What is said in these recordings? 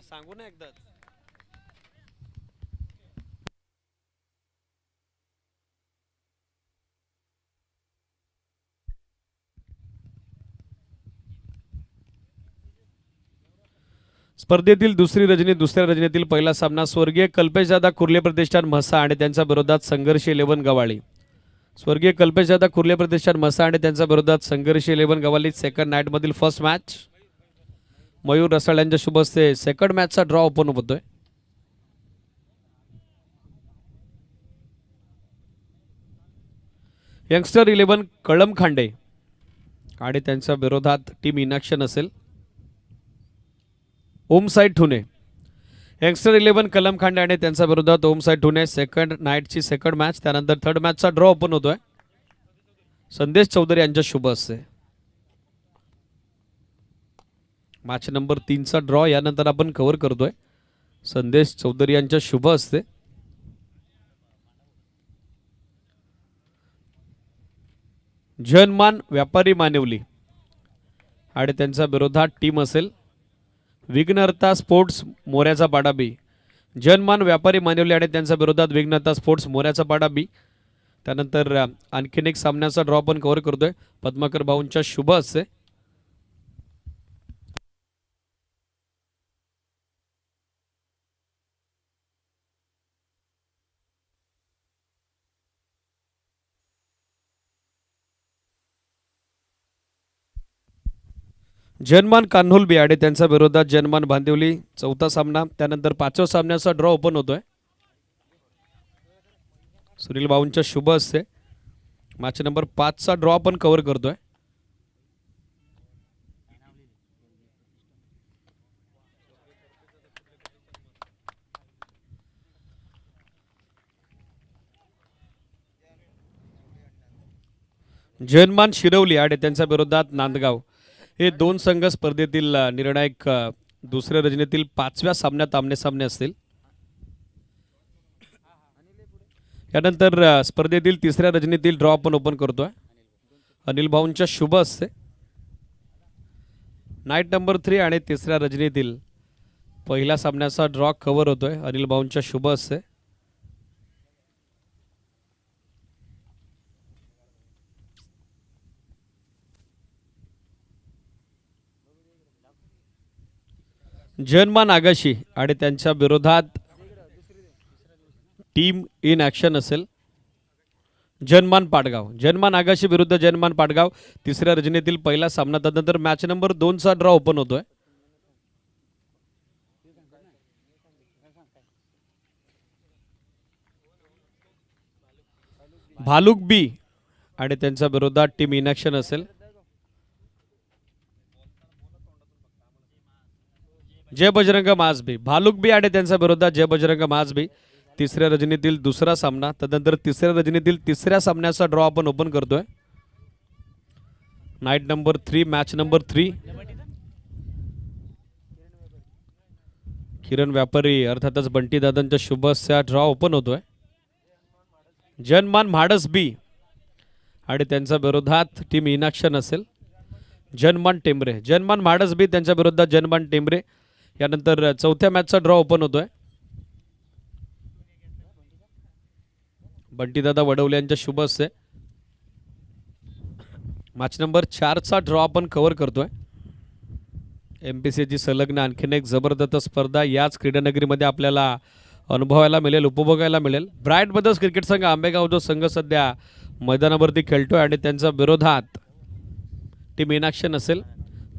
सांगू ना एकदाच. स्पर्धेतील दुसरी रजनी दुसऱ्या रजनीतील पहिला सामना स्वर्गीय कल्पेशदादा कुर्ले प्रतिष्ठान म्हसा आणि त्यांच्या विरोधात संघर्ष 11 गवाळी. स्वर्गीय कल्पेशदादा कुर्ले प्रतिष्ठान म्हसा आणि त्यांच्या विरोधात संघर्ष 11 गवाली सेकंड नाईट मधील फर्स्ट मॅच. मयूर रसाळ यांच्या शुभ हस्ते सेकंड मॅचचा ड्रॉ ओपन होतोय. यंगस्टर 11 कळम खांडे आणि त्यांच्या विरोधात टीम इनॅक्शन असेल. ओम साई ठुने. यंगस्टर 11 कलम खांडे आणि त्यांच्या विरोधात ओम साई ठुने सेकंड नाईटची सेकंड मॅच. त्यानंतर थर्ड मॅचचा ड्रॉ ओपन होतोय. संदेश चौधरी यांच्या शुभ हस्ते मॅच नंबर 3चा ड्रॉ यानंतर आपण कव्हर करतोय. संदेश चौधरी यांच्या शुभ हस्ते जनमान व्यापारी मानिवली आणि त्यांच्या विरोधात टीम असेल विघ्नहर्ता स्पोर्ट्स मोऱ्याचा पाडा बी. जनमान व्यापारी मानिवली आणि त्यांच्या विरोधात विघ्नहर्ता स्पोर्ट्स मोऱ्याचा पाडा बी. त्यानंतर आणखीन एक सामन्याचा ड्रॉ पण कव्हर करतोय पद्माकर भाऊंच्या शुभ हस्ते. जनमान कान्होलबी आणि त्यांच्या विरोधात जनमान बांदिवली चौथा सामना. त्यानंतर पाचव्या सामन्याचा ड्रॉ ओपन होतोय सुनील भाऊंच्या शुभ हस्ते. मॅच नंबर 5चा ड्रॉ आपण कव्हर करतोय. जनमान शिरवली आणि त्यांच्या विरोधात नांदगाव हे दोन संघ स्पर्धेतील निर्णायक दुसऱ्या रजनीतील 5व्या सामन्यात आमनेसामने असतील. यानंतर स्पर्धेतील तिसऱ्या रजनीतील ड्रॉ आपण ओपन करतोय अनिल भाऊंच्या शुभ हस्ते. नाईट नंबर 3 आणि तिसऱ्या रजनीतील पहिल्या सामन्याचा ड्रॉ कव्हर होतोय अनिल भाऊंच्या शुभ हस्ते. जनमान आगाशी आणि त्यांच्या विरोधात टीम इन ॲक्शन असेल जनमान पाटगाव. जनमान आगाशी विरुद्ध जनमान पाटगाव तिसऱ्या रजनीतील पहिला सामना. त्यानंतर मॅच नंबर 2चा ड्रॉ ओपन होतोय. भालुक बी आणि त्यांच्या विरोधात टीम इन ॲक्शन असेल जय बजरंग माजबी. भालुक बी आणि त्यांच्या विरोधात जय बजरंग माजबी तिसऱ्या रजनीतील दुसरा सामना. त्यानंतर तिसऱ्या रजनीतील तिसऱ्या सामन्याचा ड्रॉ आपण ओपन करतोय. नाईट नंबर 3 मॅच नंबर 3 किरण व्यापारी अर्थातच बंटी दादांच्या शुभ हस्ते ड्रॉ ओपन होतोय. जनमान म्हाडस बी आणि त्यांच्या विरोधात टीम इनॅक्शन असेल जनमान टेंबरे. जनमान म्हाडस बी त्यांच्या विरोधात जनमान टेंबरे. यानंतर चौथ्या मॅचचा ड्रॉ ओपन होतोय बंटीदादा वडवले यांच्या शुभ हस्ते. मॅच नंबर 4चा ड्रॉ आपण कव्हर करतोय. MPCची संलग्न आणखीन एक जबरदस्त स्पर्धा याच क्रीडानगरीमध्ये आपल्याला अनुभवायला मिळेल उपभोगायला मिळेल. ब्राईट ब्रदर्स क्रिकेट संघ आंबेगाव जो संघ सध्या मैदानावरती खेळतोय आणि त्यांच्या विरोधात टीम इन ॲक्शन असेल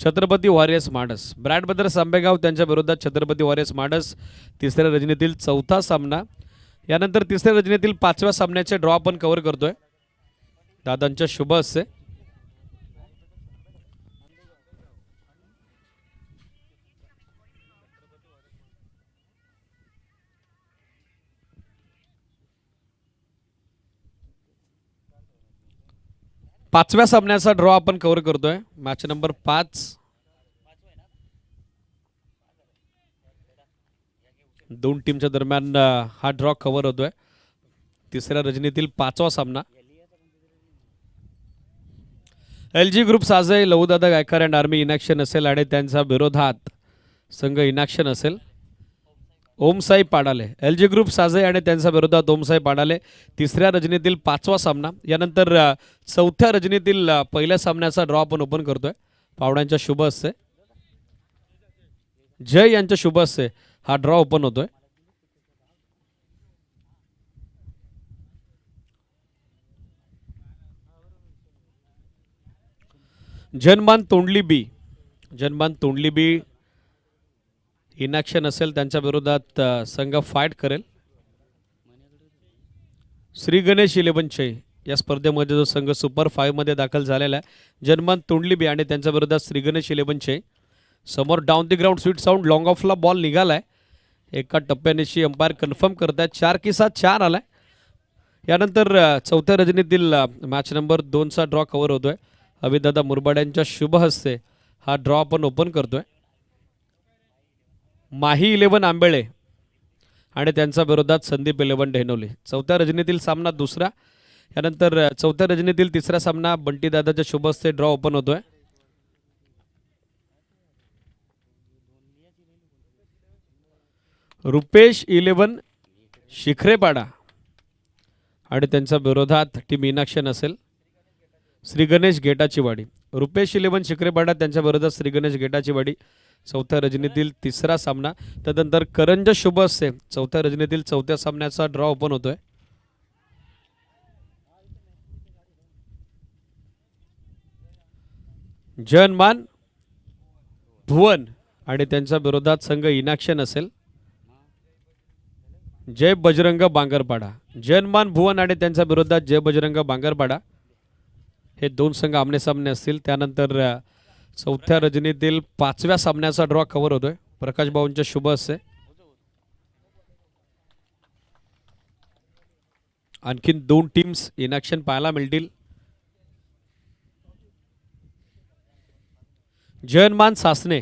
छत्रपती वॉरियर्स माडस. ब्राईट ब्रदर्स आंबेगाव त्यांच्या विरोधात छत्रपती वॉरियर्स माडस तिसऱ्या रजनीतील चौथा सामना. यानंतर तिसऱ्या रजनीतील 5व्या सामन्याचे ड्रॉ आपण कव्हर करतोय दादांच्या शुभ हस्ते. पाचव्या सामन्याचा ड्रॉ आपण कव्हर करतोय मॅच नंबर 5. दोन टीमच्या दरम्यान हा ड्रॉ कव्हर होतोय. तिसऱ्या रजनीतील 5वा सामना. LG ग्रुप साजय लहूदादा गायकर अँड आर्मी इनॅक्शन असेल आणि त्यांच्या विरोधात संघ इनॅक्शन असेल ओमसाई पाडाले. LG ग्रुप साजे आणि त्यांच्या विरोधात ओमसाई पाडाले. तिसऱ्या रजनीतील 5वा सामना. यानंतर चौथ्या रजनीतील पहिल्या सामन्याचा ड्रॉ आपण ओपन करतोय. पावड्यांच्या शुभ हस्ते जय यांच्या शुभ हस्ते हा ड्रॉ ओपन होतोय. जनमान तोंडली बी. जनमान तोंडली बी इनॅक्शन असेल, त्यांच्या विरोधात संघ फाईट करेल. श्री गणेश 11 चै या स्पर्धेमध्ये जो संघ सुपर 5 मध्ये दाखल झालेला आहे, जनमान तोंडली बी आणि त्यांच्या विरोधात श्री गणेश 11 चै. समोर down the ground sweet sound long ऑफला बॉल निघालाय. एका टप्प्यानिशी अंपायर कन्फर्म करतायत. 4 की 7 4 आलाय. यानंतर चौथ्या रजनीतील मॅच नंबर 2चा ड्रॉ कव्हर होतोय. अभिदादा मुरबाड्यांच्या शुभ हस्ते हा ड्रॉ आपण ओपन करतोय. माही 11 आंबेळे आणि त्यांच्या विरोधात संदीप 11 ढेनवले. चौथ्या रजनीतील सामना दुसरा. यानंतर चौथ्या रजनीतील तिसरा सामना बंटीदादाच्या शुभ हस्ते ड्रॉ ओपन होतोय. रुपेश 11 शिखरेपाडा आणि त्यांच्या विरोधात टीम इनॅक्शन असेल श्री गणेश गेटाची वाडी. रुपेश 11 शिखरेपाडा त्यांच्या विरोधात श्री गणेश गेटाची वाडी. चौथ्या रजनीतील तिसरा सामना. त्यानंतर करंज शुभ हस्ते चौथ्या रजनीतील चौथ्या सामन्याचा ड्रॉ ओपन होतोय. जनमान भुवन आणि त्यांच्या विरोधात संघ इनॅक्शन असेल जय बजरंग बांगरपाडा. जनमान भुवन आणि त्यांच्या विरोधात जय बजरंग बांगरपाडा हे दोन संघ आमने सामने असतील. त्यानंतर चौथ्या रजनीतील 5व्या सामन्याचा ड्रॉ कव्हर होतोय प्रकाश भाऊंच्या शुभ हस्ते. आणखीन 2 टीम्स इनॅक्शन पाहायला मिळतील. जयनमान सासने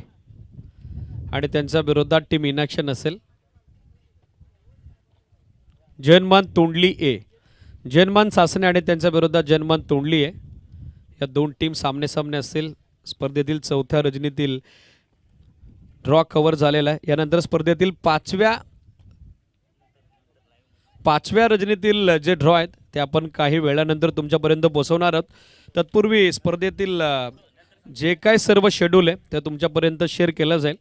आणि त्यांच्या विरोधात टीम इनॅक्शन असेल जयनमान तोंडली ए. जयनमान सासने आणि त्यांच्या विरोधात जयनमान तोंडली ए या 2 टीम सामने सामने असतील. स्पर्धेतील चौथ्या रजनीतील ड्रॉ कव्हर झालेला आहे. यानंतर स्पर्धेतील पाचव्या रजनीतील जे ड्रॉ आहेत ते आपण काही वेळानंतर तुमच्यापर्यंत पोहोचवणार आहोत. तत्पूर्वी स्पर्धेतील जे काय सर्व शेड्यूल आहे ते तुमच्यापर्यंत शेअर केलं जाईल.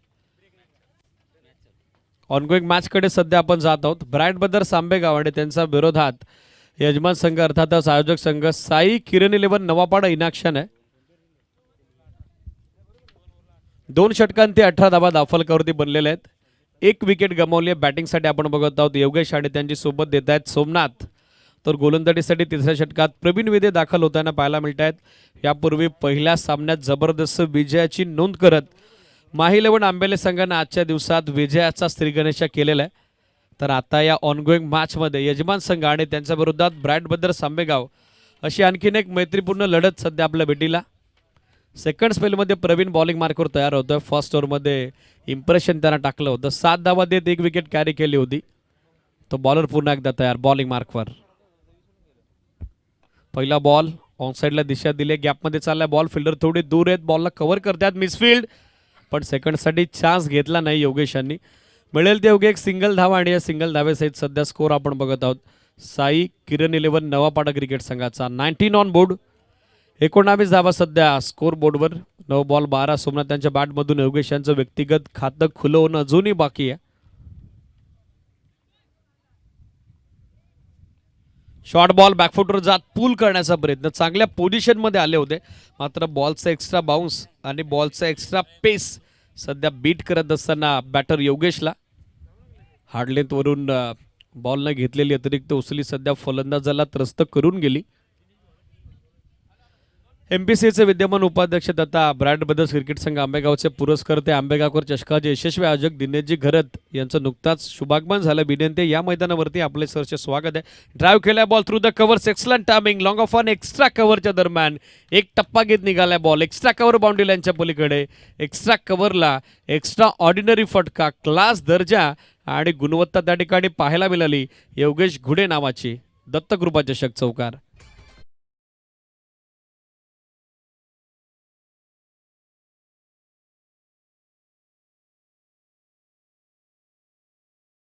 ऑनगोईंग मॅचकडे सध्या आपण जात आहोत. ब्राईट ब्रदर्स आंबेगाव आणि त्यांच्या विरोधात यजमान संघ अर्थातच आयोजक संघ साई किरण 11 नवापाडा इनॅक्शन आहे. 2 षटकांती 18 धावा दाफलकावरती बनलेले आहेत. 1 विकेट गमावली आहे. बॅटिंगसाठी आपण बघत आहोत योगेश आणि त्यांची सोबत देत आहेत सोमनाथ. तर गोलंदाजीसाठी तिसऱ्या षटकात प्रवीण वेदे दाखल होताना पाहायला मिळत आहेत. यापूर्वी पहिल्या सामन्यात जबरदस्त विजयाची नोंद करत माही 11 आंबेले संघाने आजच्या दिवसात विजयाचा श्रीगणेशा केलेला आहे. तर आता या ऑनगोईंग मॅचमध्ये यजमान संघ आणि त्यांच्या विरोधात ब्राईट ब्रदर्स आंबेगाव अशी आणखीन एक मैत्रीपूर्ण लढत सध्या आपल्या भेटीला. सेकंड स्पेलमध्ये प्रवीण बॉलिंग मार्कवर तयार होतोय. फर्स्ट ओव्हरमध्ये इम्प्रेशन त्यांना टाकलं होतं. 7 धावा देत 1 विकेट कॅरी केली होती. तो बॉलर पुन्हा एकदा तयार बॉलिंग मार्कवर. पहिला बॉल ऑन साईडला दिशा दिली. गॅपमध्ये चाललाय बॉल. फिल्डर थोडी दूर आहेत. बॉलला कव्हर करतात मिसफिल्ड पण सेकंडसाठी चान्स घेतला नाही योगेशांनी. मिळेल ते योग्य एक सिंगल धावा आणि या सिंगल धावेसहित सध्या स्कोर आपण बघत आहोत. साई किरण 11 नवापाडा क्रिकेट संघाचा 19 ऑन बोर्ड. 19 धावा सध्या स्कोर बोर्डवर. 9 बॉल 12. सोमनाथ त्यांच्या बॅटमधून योगेश यांचं व्यक्तिगत खातं खुलं होणं अजूनही बाकी आहे. शॉर्ट बॉल बॅकफुटवर जात पूल करण्याचा प्रयत्न. चांगल्या पोझिशनमध्ये आले होते मात्र बॉलचा एक्स्ट्रा बाउन्स आणि बॉलचा एक्स्ट्रा पेस सध्या बीट करत असताना बॅटर योगेशला हार्ड लेंथवरून बॉलनं घेतलेली अतिरिक्त उचली सध्या फलंदाजाला त्रस्त करून गेली. MPCAचे विद्यमान उपाध्यक्ष तथा ब्राईट ब्रदर्स क्रिकेट संघ आंबेगावचे पुरस्कर्ते आंबेगावकर चषकाचे यशस्वी आयोजक दिनेशजी घरत यांचं नुकताच शुभागमन झालं. विनंती या मैदानावरती आपले सरचे स्वागत आहे. ड्राईव्ह केला ball through the covers. Excellent timing. Long off on extra कव्हरच्या दरम्यान एक टप्पा घेत निघाला बॉल. एक्स्ट्रा कव्हर बाउंड्री लाईनच्या पलीकडे. एक्स्ट्रा कव्हरला एक्स्ट्रा ऑर्डिनरी फटका. क्लास दर्जा आणि गुणवत्ता त्या ठिकाणी पाहायला मिळाली. योगेश घुडे नावाची दत्तकृपा चषक चौकार.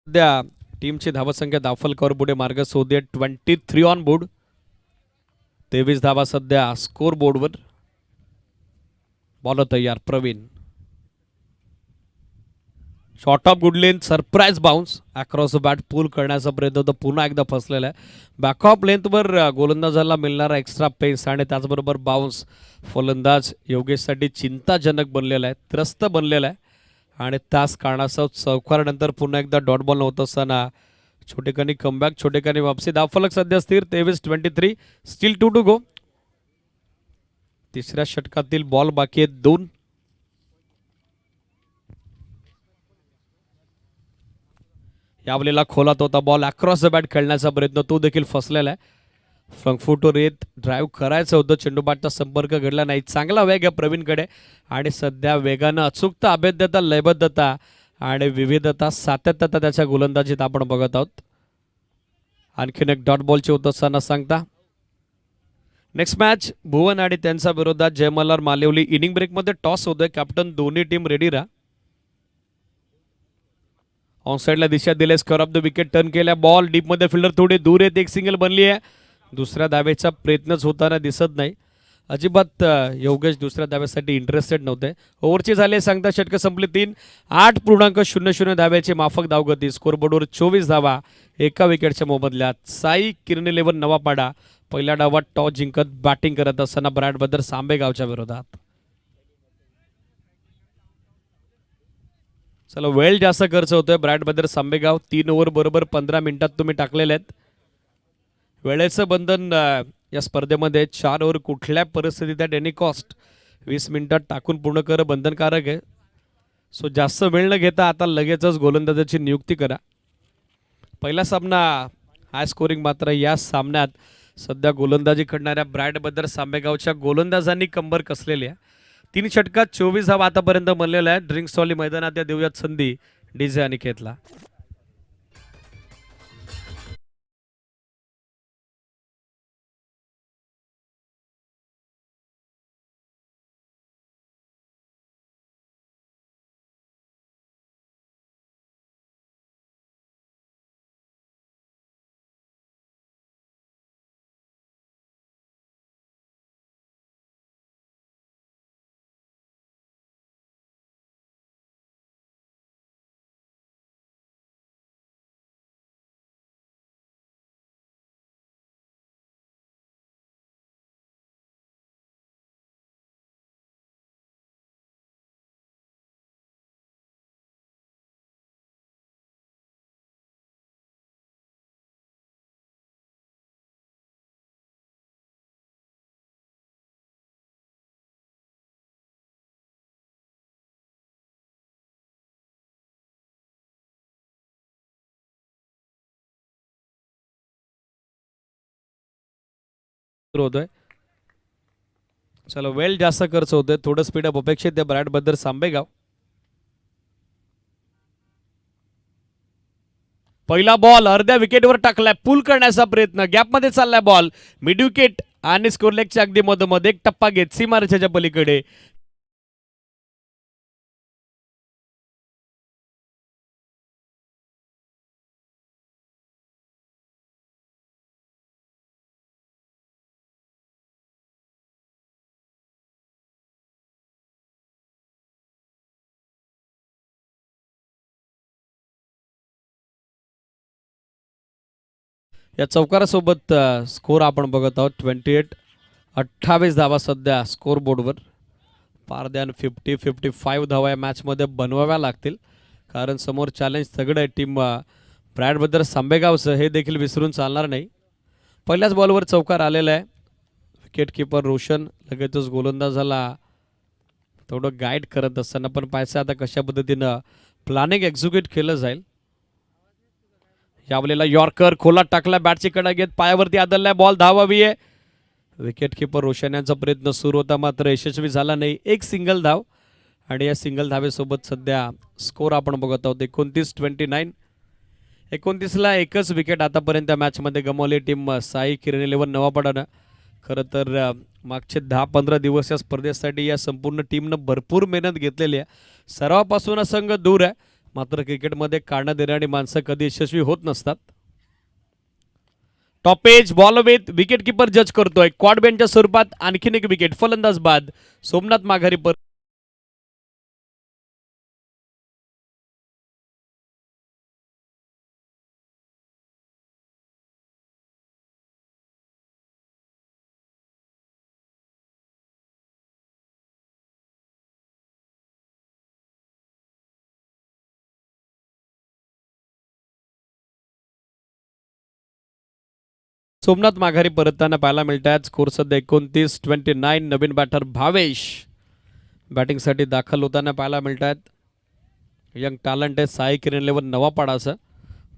सध्या टीमची धावसंख्या धावफलकावर पुढे मार्गस्थ होते 23 ऑन बोर्ड. 23 धावा सध्या स्कोर बोर्डवर. बॉल तयार Praveen. Short of good length surprise bounce across the bat pull करण्याचा प्रयत्न होता, पुन्हा एकदा फसलेला आहे. बॅक ऑफ लेंथवर गोलंदाजाला मिळणारा एक्स्ट्रा पेस आणि त्याचबरोबर बाउन्स फलंदाज योगेशसाठी चिंताजनक बनलेला आहे, त्रस्त बनलेला आहे. आणि त्याच कारणासह चौकारानंतर पुन्हा एकदा डॉट बॉल नव्हत असताना छोटेखानी कमबॅक, छोटेखानी वापसी. धावफलक सध्या स्थिर 23-23. Still 2 to go. तिसऱ्या षटकातील बॉल बाकी आहेत 2. यावेळेला खोलात होता बॉल, अक्रॉस द बॅट खेळण्याचा प्रयत्न, तो देखील फसलेला आहे. फ्रंट फुटवर येत ड्राईव्ह करायचं होतं, चेंडू बॅटचा संपर्क घडला नाही. चांगला वेग आहे प्रवीणकडे आणि सध्या वेगानं अचूकता, अभेद्यता, लयबद्धता आणि विविधता, सातत्यता त्याच्या गोलंदाजीत आपण बघत आहोत. आणखीन एक डॉट बॉलची होत असताना सांगता. नेक्स्ट मॅच भुवन आणि त्यांच्या विरोधात जयमल्हार मालिवली. इनिंग ब्रेकमध्ये टॉस होतोय. कॅप्टन दोन्ही टीम रेडी राहा. ऑन साईडला दिशा दिले, square of the wicket turn केल्या. बॉल डीपमध्ये, फिल्डर थोडी दूर येत, एक सिंगल बनली आहे. दुसऱ्या धावेचा प्रयत्नच होताना दिसत नाही. अजिबात योगेश दुसऱ्या धाव्यासाठी इंटरेस्टेड नव्हते. ओव्हरची झाले सांगता षटकं संपली 3. 8.00 धाव्याची माफक धावगती. स्कोरबोर्डवर 24 धावा एका विकेटच्या मोबदल्यात. साई किरण11 नवापाडा पहिल्या डावात टॉस जिंकत बॅटिंग करत असताना ब्रॅड ब्रदर्स आंबेगावच्या विरोधात. चला, वेळ जास्त खर्च होतोय. ब्रॅड ब्रदर्स आंबेगाव 3 ओव्हर बरोबर 15 मिनिटात तुम्ही टाकलेले आहेत. वेळेचं बंधन या स्पर्धेमध्ये 4 ओव्हर कुठल्या परिस्थितीत ॲट एनी कॉस्ट 20 मिनिटात टाकून पूर्ण करणं बंधनकारक आहे. सो जास्त वेळ न घेता आता लगेचच गोलंदाजाची नियुक्ती करा. पहिला सामना हाय स्कोरिंग, मात्र या सामन्यात सध्या गोलंदाजी करणाऱ्या ब्रॅड ब्रदर्स आंबेगावच्या गोलंदाजांनी कंबर कसलेली आहे. 3 षटकात 24 धावा आतापर्यंत बनलेला आहे. ड्रिंक्स वाली मैदानात या देऊयात संधी डीजे अनिकेतला. होतोय. चला, वेळ जास्त खर्च होतोय, थोडं स्पीडअप अपेक्षित आहे ब्रॅड ब्रदर्स आंबेगाव. पहिला बॉल अर्ध्या विकेटवर टाकलाय, पुल करण्याचा प्रयत्न, गॅपमध्ये चाललाय बॉल, मिड विकेट आणि स्कोर लेगच्या अगदी मधोमध एक टप्पा घेत सीमारेषेच्या पलीकडे. या चौकारासोबत स्कोर आपण बघत आहोत 28. 28 धावा सध्या स्कोर बोर्डवर. पार द्यान 50-55 धावा या मॅचमध्ये बनवाव्या लागतील, कारण समोर चॅलेंज सगळं आहे टीम ब्रॅड ब्रदर्स आंबेगावचं, हे देखील विसरून चालणार नाही. पहिल्याच बॉलवर चौकार आलेला आहे. विकेट किपर रोशन लगेचच गोलंदाजाला थोडं गाईड करत असताना पण पाहायचं आता कशा पद्धतीनं प्लॅनिंग एक्झिक्यूट केलं जाईल. यावेळेला यॉर्कर खोलात टाकला, बॅटची कडा घेत पायावरती आदळलाय, बॉल धावावी आहे. विकेट किपर रोशन यांचा प्रयत्न सुरू होता, मात्र यशस्वी झाला नाही. एक सिंगल धाव आणि या सिंगल धावेसोबत सध्या स्कोर आपण बघत आहोत 29-29. 29ला एकच विकेट आतापर्यंत मॅचमध्ये गमावली टीम साई किरण11 नवापाडानं. खरं तर मागचे 10-15 दिवस या स्पर्धेसाठी या संपूर्ण टीमनं भरपूर मेहनत घेतलेली आहे. सरावापासून संघ दूर आहे, मात्र क्रिकेटमध्ये काढणं देणारी माणसं कधी यशस्वी होत नसतात. Top edge ball with wicket keeper जज करतोय. क्वाड बेंचच्या स्वरूपात आणखीन एक विकेट. फलंदाज बाद. सोमनाथ माघारी पर सोमनाथ माघारी परतताना पाहायला मिळत आहेत. स्कोर सध्या 29-29. नवीन बॅटर भावेश बॅटिंगसाठी दाखल होताना पाहायला मिळत आहेत. यंग टॅलेंट आहे साई किरण 11 नवापाडाचं.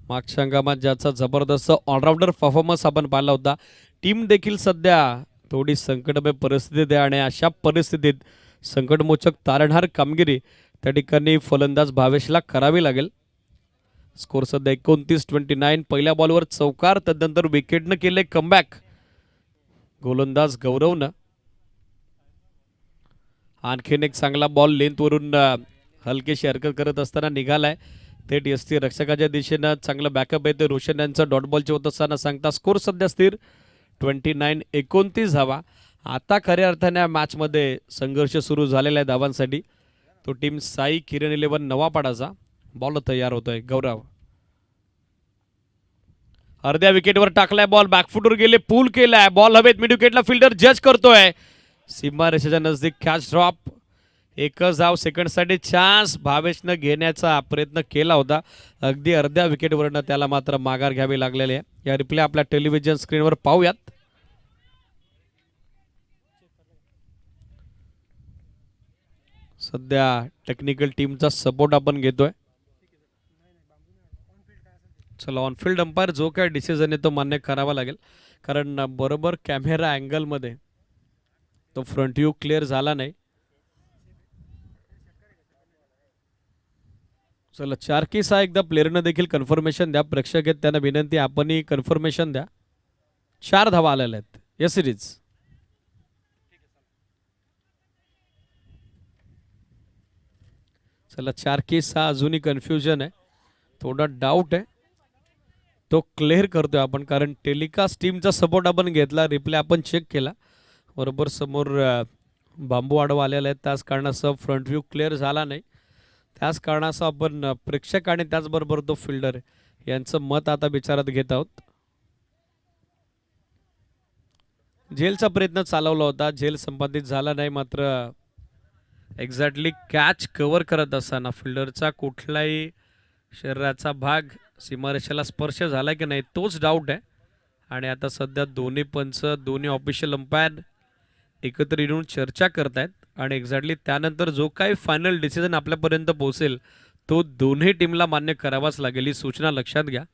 मागच्या हंगामात ज्याचा जबरदस्त ऑलराऊंडर परफॉर्मन्स आपण पाहिला होता. टीम देखील सध्या थोडी संकटमय परिस्थितीत आहे आणि अशा परिस्थितीत संकटमोचक तारणहार कामगिरी त्या ठिकाणी फलंदाज भावेशला करावी लागेल. स्कोर सध्या 29-29. पहिल्या बॉलवर चौकार, तदनंतर विकेटनं केले कमबॅक गोलंदाज गौरवनं. आणखीन एक चांगला बॉल लेंथवरून हलकीशी हरकत करत असताना निघालाय. थेट यष्टी रक्षकाच्या दिशेनं चांगलं बॅकअप आहे. ते रोशन यांचं डॉट बॉलचे होत असताना सांगता स्कोर सध्या स्थिर 29-29 धावा. आता खऱ्या अर्थाने या मॅचमध्ये संघर्ष सुरू झालेला आहे धावांसाठी. तो टीम साई किरण 11 नवापाडाचा. बॉल तयार होतोय. गौरव अर्ध्या विकेटवर टाकलाय बॉल. बॅकफुटवर गेले, पूल केलाय. बॉल हवेत मिड विकेटला फिल्डर जज करतोय. सीमा रेषेच्या नजदीक कॅच ड्रॉप. एकच धाव सेकंडसाठी चान्स भावेशनं घेण्याचा प्रयत्न केला होता. अगदी अर्ध्या विकेटवरनं त्याला मात्र माघार घ्यावी लागलेली आहे. या रिप्ले आपल्या टेलिव्हिजन स्क्रीनवर पाहूयात. सध्या टेक्निकल टीमचा सपोर्ट आपण घेतोय. चला ऑनफिल्ड अंपायर जो काय डिसिजन आहे तो मान्य करावा लागेल. कारण बरोबर कॅमेरा अँगलमध्ये तो फ्रंट व्ह्यू क्लिअर झाला नाही. चला 4 की 6 एकदा प्लेअरनं देखील कन्फर्मेशन द्या. प्रेक्षक आहेत त्यांना विनंती आपणही कन्फर्मेशन द्या. 4 धावा आलेल्या आहेत या सिरीज. चला 4 की 6 अजूनही कन्फ्युजन आहे. थोडा डाऊट आहे तो क्लिअर करतोय आपण. कारण टेलिकास्ट टीमचा सपोर्ट आपण घेतला. रिप्ले आपण चेक केला. बरोबर समोर बांबू आडवा आलेला आहे. त्याच कारणासह फ्रंट व्ह्यू क्लिअर झाला नाही. त्याच कारणासह आपण प्रेक्षक आणि त्याचबरोबर तो फिल्डर यांचं मत आता विचारात घेत आहोत. झेलचा प्रयत्न चालवला होता. झेल संपादित झाला नाही. मात्र एक्झॅक्टली कॅच कव्हर करत असताना फिल्डरचा कुठलाही शरीराचा भाग सीमारेषेला स्पर्श झाला की नाही तोच डाऊट आहे. आणि आता सध्या दोन्ही पंच दोन्ही ऑफिशियल अंपायर एकत्र येऊन चर्चा करतायत. आणि एक्झॅक्टली त्यानंतर जो काही फायनल डिसिजन आपल्यापर्यंत पोहोचेल तो दोन्ही टीमला मान्य करावाच लागेल. ही सूचना लक्षात घ्या.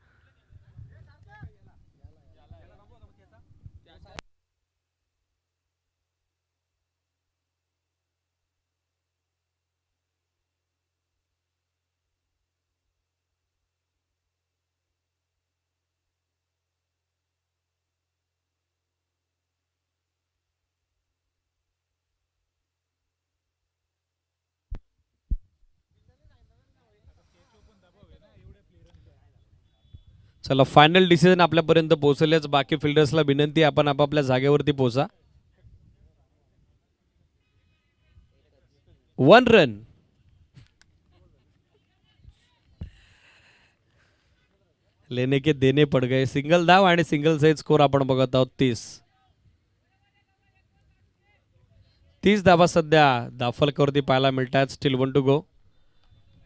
चला फायनल डिसिजन आपल्यापर्यंत पोहोचलेच. बाकी फिल्डर्सला विनंती आपण आपापल्या जागेवरती पोहोचा. 1 रन. लेने के देने पड गए. सिंगल धाव आणि सिंगल सहित स्कोर आपण बघत आहोत 30 धावा सध्या दाफलकावरती पाहायला मिळतात. स्टील 1 टू गो.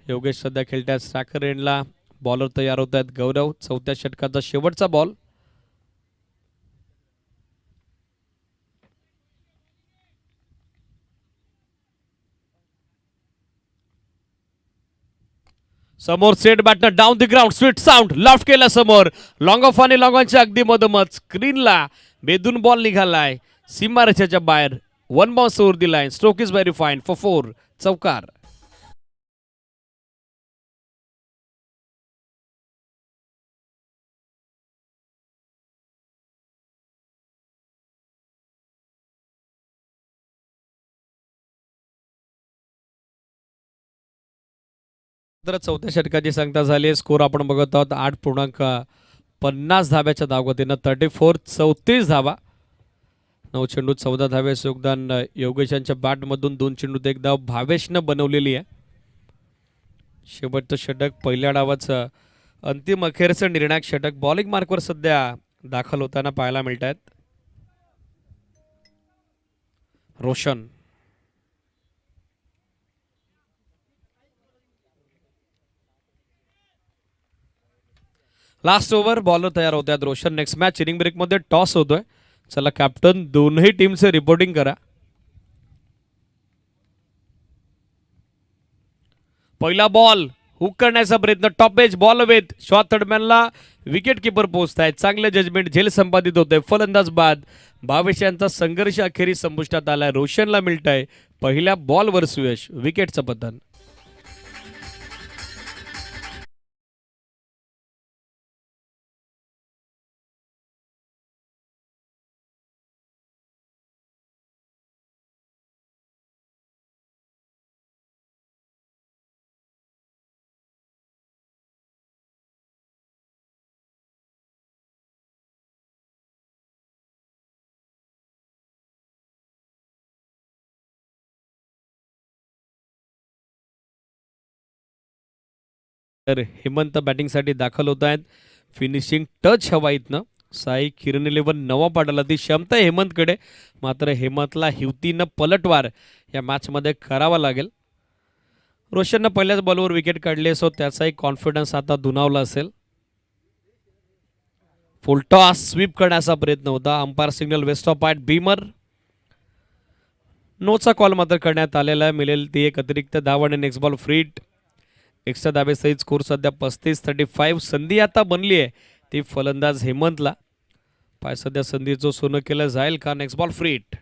योगेश सध्या खेळतात स्ट्रायकर एंडला. बॉलर तयार होत आहेत. गौरव चौथ्या षटकाचा शेवटचा बॉल. समोर सेट बॅटनर down the ground. Sweet sound loft केला समोर. लॉंग ऑफ आणि लॉंग ऑनच्या अगदी मधोमध स्क्रीनला बेदून बॉल निघालाय सीमारेषेच्या बाहेर. 1 bounce over the line. Stroke is very fine for 4. चौकार. तर चौथ्या षटकाची सांगता झाली. स्कोर आपण बघत आहोत 8.50 धाब्याच्या धावगतीनं 34 धावा. 9 चेंडूत 14 धाव्याचं योगदान योगेश यांच्या बॅटमधून. 2 चेंडूत 1 धाव भावेशनं बनवलेली आहे. शेवटचं षटक पहिल्या डावाचं अंतिम अखेरचं निर्णायक षटक बॉलिंग मार्कवर सध्या दाखल होताना पाहायला मिळत आहेत. रोशन लास्ट ओव्हर बॉलर तयार होत आहेत. रोशन नेक्स्ट मॅच इनिंग ब्रेकमध्ये टॉस होतोय. चला कॅप्टन दोन्ही टीमचे रिपोर्टिंग करा. पहिला बॉल हुक करण्याचा प्रयत्न, टॉप एज बॉल हवेत. शॉट थर्डमॅनला विकेट किपर पोहोचतायत. चांगले जजमेंट, झेल संपादित होते. फलंदाज बाद. भावेश यांचा संघर्ष अखेरी संपुष्टात आलाय. रोशनला मिळतंय पहिल्या बॉलवर सुयश, विकेटचं पतन. तर हेमंत बॅटिंगसाठी दाखल होत आहेत. फिनिशिंग टच हवा इथनं. साई किरण 11 नवा पाडाला ती क्षमता आहे हेमंतकडे. मात्र हेमंतला हिवतीनं पलटवार या मॅचमध्ये करावा लागेल. रोशननं पहिल्याच बॉलवर विकेट काढली, सो त्याचाही कॉन्फिडन्स आता दुणावला असेल. फुलटॉस स्वीप करण्याचा प्रयत्न होता. अंपायर सिग्नल वेस्ट ऑफ पॅट भीमर. नोचा कॉल मात्र करण्यात आलेला आहे. मिळेल ती एक अतिरिक्त धाव आणि नेक्स्ट बॉल फ्रीट. एक्स्ट्रा धाबेसहित स्कोर सध्या 35-35. संधी आता बनली आहे ती फलंदाज हेमंतला. पाय सध्या संधीचं सोनं केलं जाईल का? नेक्स्ट बॉल फ्रीट.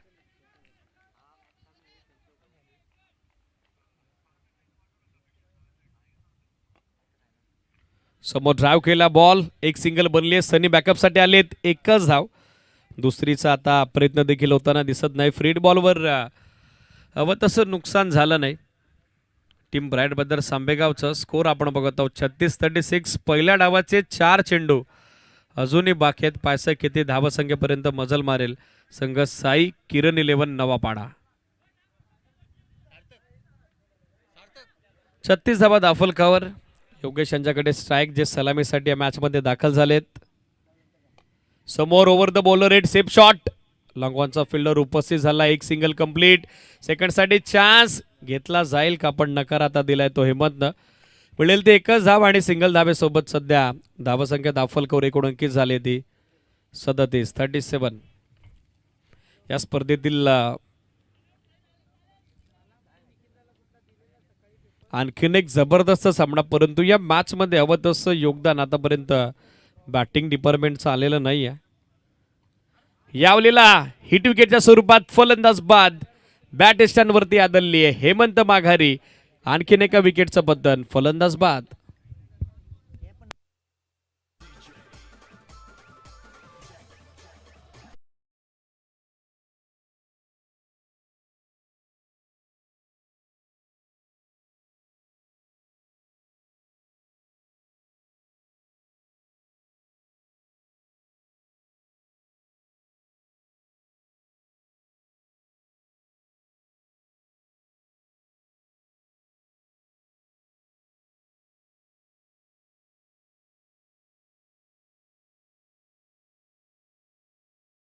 समोर ड्राईव्ह केला बॉल. एक सिंगल बनली आहे. सनी बॅकअपसाठी आलेत. एकच धाव. दुसरीचा आता प्रयत्न देखील होताना दिसत नाही. फ्रीट बॉलवर हवं तसं नुकसान झालं नाही. टीम ब्राईट बद्दल सांबेगावचं. स्कोर आपण बघत आहोत 36-36. पहिल्या डावाचे 4 चेंडू अजूनही बाकी आहेत. पायसा किती धावसंख्येपर्यंत मजल मारेल संघ साई किरण 11 नवापाडा. 36 धावा दाफलकावर. योगेश यांच्याकडे स्ट्राईक, जे सलामीसाठी या मॅचमध्ये दाखल झालेत. समोर ओव्हर द बॉलर रेड सेफ शॉट. लॉंगॉनचा फिल्डर उपस्थित झाला. एक सिंगल कंप्लीट. सेकंडसाठी चान्स घेतला जाईल का? पण नकार आता दिलाय तो हेमंतनं. मिळेल ते एकच धाव आणि सिंगल धाबेसोबत सध्या धावसंख्या दाफलकर एकूण अंकित झाली ती 37-37. या स्पर्धेतील आणखीन एक जबरदस्त सामना, परंतु या मॅचमध्ये हवं तसं योगदान आतापर्यंत बॅटिंग डिपार्टमेंटचं आलेलं नाही आहे. यावलेला हिट विकेटच्या स्वरूपात फलंदाज बाद. बॅट स्टँडवरती आदळली आहे हेमंत माघारी. आणखीन एका विकेटचं पतन. फलंदाज बाद.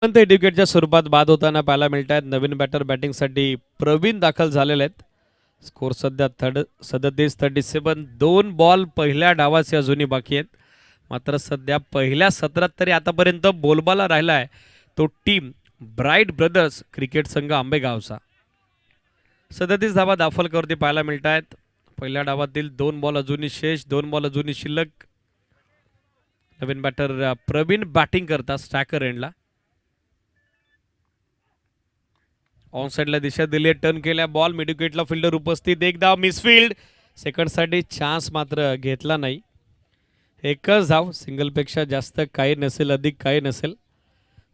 विकेटच्या स्वरूपात बाद होताना पाहायला मिळत आहेत. नवीन बॅटर बॅटिंगसाठी प्रवीण दाखल झालेले आहेत. स्कोर सध्या 37-37. 2 बॉल पहिल्या डावाचे अजूनही बाकी आहेत. मात्र सध्या पहिल्या सत्रात तरी आतापर्यंत बोलबाला राहिला आहे तो टीम ब्राईट ब्रदर्स क्रिकेट संघ आंबेगावचा. 37 धावा दाफलकरती पाहायला मिळत आहेत. पहिल्या डावातील 2 बॉल अजूनही शेष. 2 बॉल अजूनही शिल्लक. नवीन बॅटर प्रवीण बॅटिंग करतात स्ट्रायकर एंडला. ऑन साइडला दिशा दिली. टर्न केल्या बॉल. मिड विकेटला फिल्डर उपस्थित. एक धाव मिसफिल्ड. सेकंडसाठी चान्स मात्र घेतला नाही. एकच धाव. सिंगलपेक्षा जास्त काही नसेल, अधिक काही नसेल.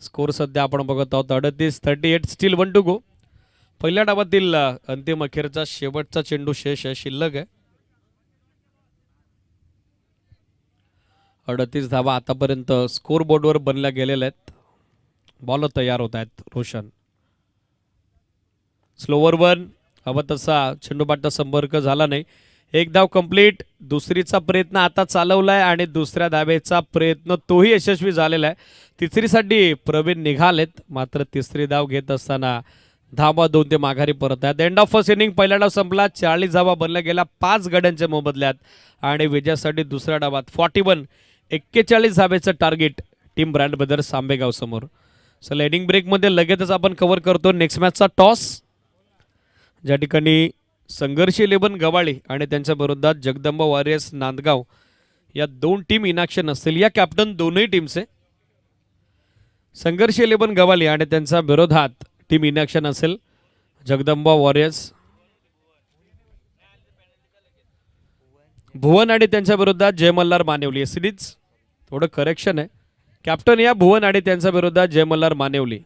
स्कोर सध्या आपण बघत आहोत 38-38. Still 1 to go. पहिल्या डावातील अंतिम अखेरचा शेवटचा चेंडू शेष आहे, शिल्लक आहे. 38 धावा आतापर्यंत स्कोर बोर्डवर बनल्या गेलेल्या आहेत. बॉल तयार होत आहेत. रोशन स्लोवर वन हवा तसा चेंडूपाठचा संपर्क झाला नाही. एक धाव कंप्लीट. दुसरीचा प्रयत्न आता चालवलाय आणि दुसऱ्या धावेचा प्रयत्न तोही यशस्वी झालेला आहे. तिसरीसाठी प्रवीण निघालेत, मात्र तिसरी धाव घेत असताना धावा 2 ते माघारी परत आहेत. एंड ऑफ फर्स्ट इनिंग पहिला डाव संपला. 40 धावा बनल्या गेल्या 5 गड्यांच्या मोबदल्यात आणि विजयासाठी दुसऱ्या डावात 41 धावेचं target team brand brothers Ambegaon समोर. चला हेडिंग ब्रेकमध्ये लगेचच आपण कव्हर करतो नेक्स्ट मॅचचा टॉस, ज्या ठिकाणी संघर्ष 11 गवाळी आणि त्यांच्या विरोधात जगदंबा वॉरियर्स नांदगाव या 2 टीम इनॅक्शन असतील. या कॅप्टन दोनही टीमचे संघर्ष 11 गवाली आणि त्यांच्या विरोधात टीम इनॅक्शन असेल जगदंबा वॉरियर्स भुवन आणि त्यांच्या विरोधात जय मल्हार मानेवली. सिरीज थोडं करेक्शन आहे. कॅप्टन या भुवन आणि त्यांच्या विरोधात जय मल्हार मानेवली.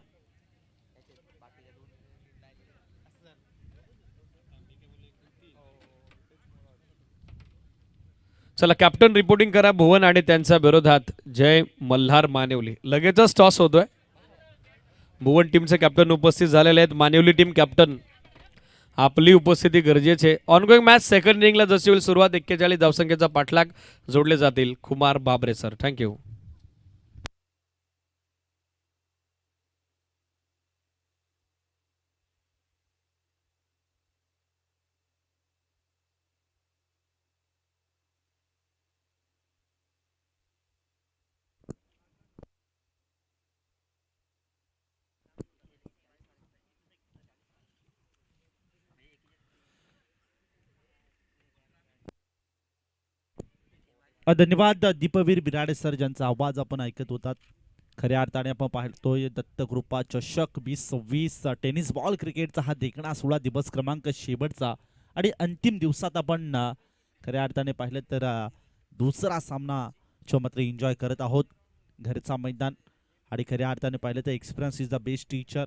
चला कॅप्टन रिपोर्टिंग करा. भुवन आणि त्यांच्या विरोधात जय मल्हार मानेवली. लगेचच टॉस होतोय. भुवन टीमचे कॅप्टन उपस्थित झालेले आहेत. मानेवली टीम कॅप्टन आपली उपस्थिती गरजेची आहे. ऑनगोईंग मॅच सेकंड इनिंगला जशी होईल सुरुवात 41 धावसंख्येचा पाठलाग जोडले जातील. कुमार बाबरे सर, थँक्यू. धन्यवाद दीपवीर बिराडे सर, ज्यांचा आवाज आपण ऐकत होतात. खऱ्या अर्थाने आपण पाहतोय दत्तकृपा चषक 2026 टेनिस बॉल क्रिकेटचा हा देखणा 16 दिवस क्रमांक शेवटचा आणि अंतिम दिवसात आपण खऱ्या अर्थाने पाहिलं तर दुसरा सामना जो मात्र एन्जॉय करत आहोत. घरचा मैदान आणि खऱ्या अर्थाने पाहिलं तर experience is the best teacher.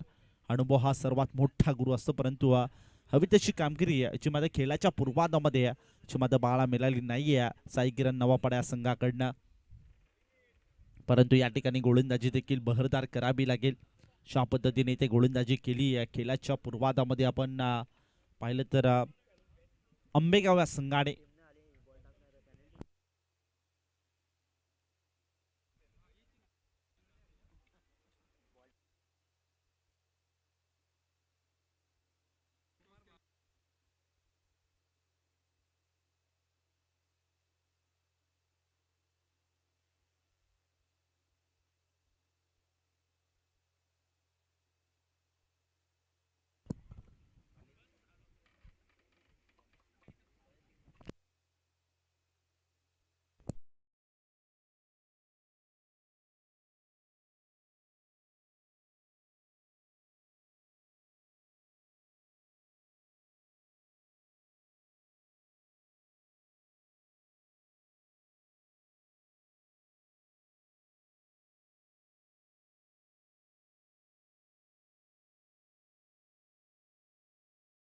अनुभव हा सर्वात मोठा गुरु असतो, परंतु हवी तशी कामगिरी याची माझ्या खेळाच्या पूर्वाधामध्ये याची माझं बाळा मिळाली नाही आहे साई किरण नवापड्या संघाकडनं. परंतु या ठिकाणी गोलंदाजी देखील बहरदार करावी लागेल. अशा पद्धतीने ते गोलंदाजी केली आहे. खेळाच्या पूर्वाधामध्ये आपण पाहिलं तर आंबेगाव या संघाने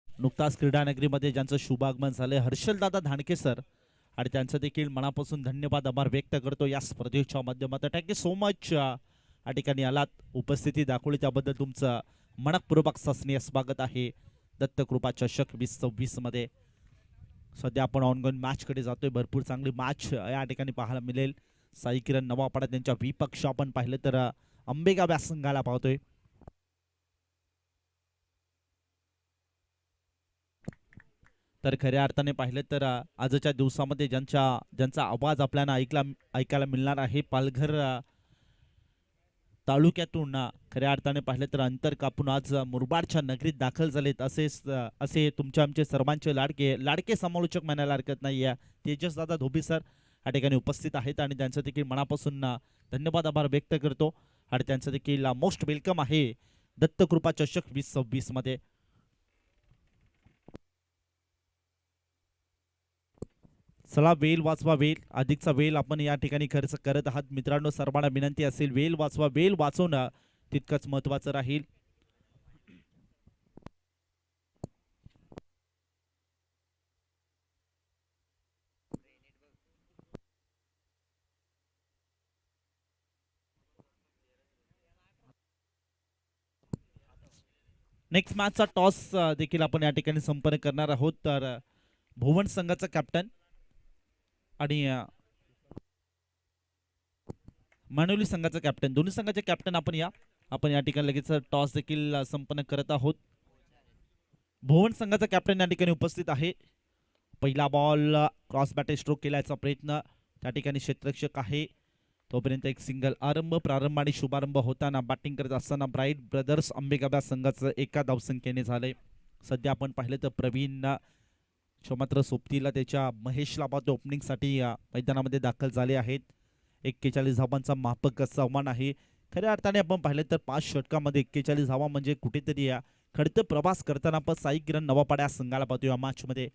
नुकताच क्रीडानगरीमध्ये ज्यांचं शुभागमन झालंय हर्षलदादा धाणके सर, आणि त्यांचं देखील मनापासून धन्यवाद आभार व्यक्त करतो या स्पर्धेच्या माध्यमातून. Thank you so much. या ठिकाणी आलात, उपस्थिती दाखवली त्याबद्दल तुमचं मनपूर्वक सस्नेह स्वागत आहे दत्तकृपा चषक 2026 मध्ये. सध्या आपण ऑनगोइंग मॅच कडे जातोय. भरपूर चांगली मॅच या ठिकाणी पाहायला मिळेल. साई किरण नवापाडा त्यांच्या विपक्ष आपण पाहिलं तर आंबेगाव या संघाला पाहतोय. तर खऱ्या अर्थाने पाहिलं तर आजच्या दिवसामध्ये ज्यांचा आवाज आपल्याला ऐकायला मिळणार आहे पालघर तालुक्यातून खऱ्या अर्थाने पाहिलं तर अंतर कापून आज मुरबाडच्या नगरीत दाखल झालेत असे तुमचे आमचे सर्वांचे लाडके समालोचक म्हणायला हरकत नाही आहे तेजस दादा धोबी सर या ठिकाणी उपस्थित आहेत आणि त्यांचं देखील मनापासून धन्यवाद आभार व्यक्त करतो आणि त्यांचं देखील मोस्ट वेलकम आहे दत्तकृपा चषक 2026 मध्ये. चला वेल वाचवा वेल, अधिकचा वेल आपण या ठिकाणी खर्च करत आहात मित्रांनो. सर्वांना विनंती असेल वेल वाचवा, वेल वाचवणं तितकंच महत्त्वाचं राहील. नेक्स्ट मॅचचा टॉस देखील आपण या ठिकाणी संपन्न करणार आहोत. तर भुवन संघाचा कॅप्टन आणि मानवली संघाचा कॅप्टन, दोन्ही संघाचे कॅप्टन आपण या ठिकाणी लगेच टॉस देखील संपन्न करत आहोत. भुवन संघाचा कॅप्टन या ठिकाणी उपस्थित आहे. पहिला बॉल क्रॉस बॅटे स्ट्रोक केल्याचा प्रयत्न, त्या ठिकाणी क्षेत्ररक्षक आहे. तोपर्यंत एक सिंगल प्रारंभ आणि शुभारंभ होताना बॅटिंग करत असताना ब्राईट ब्रदर्स आंबेगाव संघाचं एका धावसंख्येने झालंय. सध्या आपण पाहिलं तर प्रवीण मात्र सोबतीला त्याच्या महेशला पाहतो ओपनिंगसाठी मैदानामध्ये दाखल झाले आहेत. 41 धावांचा माफक सन्मान आहे. खऱ्या अर्थाने आपण पाहिलं तर 5 षटकामध्ये 41 धावा म्हणजे कुठेतरी खडतर प्रवास करताना आपण साई किरण नवापाड्या संघाला पाहतो या मॅचमध्ये.